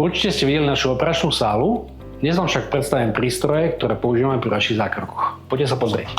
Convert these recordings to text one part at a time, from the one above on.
Určite ste videli našu operačnú sálu, dnes vám však predstavím prístroje, ktoré používame pri vašich zákrokoch. Poďte sa pozrieť.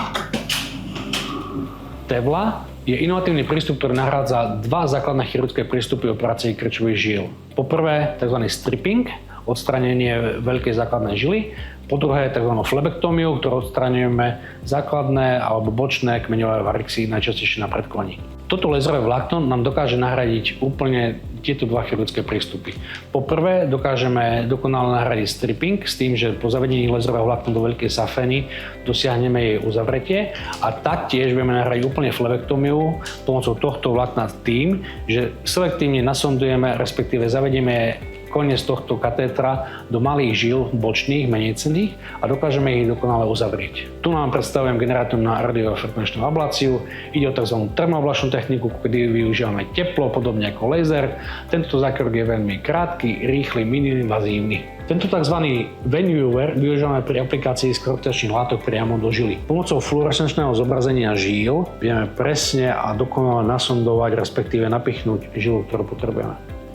Tevla je inovatívny prístup, ktorý nahrádza dva základné chirurgické prístupy operácií krčových žíl. Po prvé tzv. Stripping, odstránenie veľkej základnej žily. Po druhé tzv. Flebektómiu, ktorou odstraňujeme základné alebo bočné kmeňové varixy, najčastejšie na predkloni. Toto laserové vlákno nám dokáže nahradiť úplne tieto dva chirurgické prístupy. Po prvé dokážeme dokonale nahradiť stripping s tým, že po zavedení laserového vlákna do veľkej safény dosiahneme jej uzavretie a taktiež vieme nahradiť úplne flebektómiu pomocou tohto vlákna tým, že selektívne nasondujeme, respektíve zavedieme koniec tohto katétra do malých žil bočných, menej cenných a dokážeme ich dokonale uzavrieť. Tu nám predstavujem generátor na radiofrekvenčnú abláciu. Ide o tzv. Termoablačnú techniku, kedy využívame teplo, podobne ako laser. Tento zákrok je veľmi krátky, rýchly, miniinvazívny. Tento tzv. Viewer využívame pri aplikácii skrotačných látok priamo do žily. Pomocou fluorescenčného zobrazenia žíl vieme presne a dokonale nasondovať, respektíve napichnúť žilu, ktorú potrebujeme.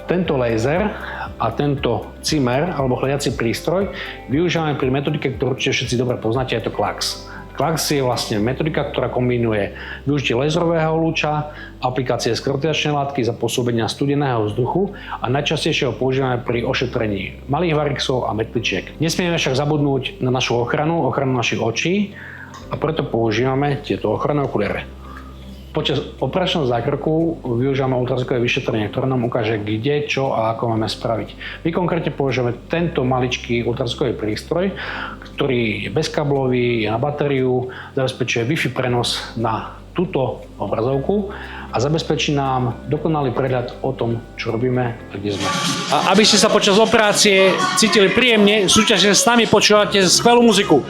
Tento laser a tento cimer alebo chladiaci prístroj využívame pri metodike, ktorú určite všetci dobre poznáte, je to Klax. Klax je vlastne metodika, ktorá kombinuje využitie laserového lúča, aplikácie skrotačnej látky za pôsobenia studeného vzduchu a najčastejšie ho používame pri ošetrení malých varixov a metličiek. Nesmieme však zabudnúť na našu ochranu našich očí a preto používame tieto ochranné okuliare. Počas operačného zákroku využívame ultrazvukové vyšetrenie, ktoré nám ukáže, kde, čo a ako máme spraviť. My konkrétne používame tento maličký ultrazvukový prístroj, ktorý je bezkablový, je na batériu, zabezpečuje Wi-Fi prenos na túto obrazovku a zabezpečí nám dokonalý prehľad o tom, čo robíme a kde sme. A aby ste sa počas operácie cítili príjemne, súčasne s nami počúvate skvelú muziku.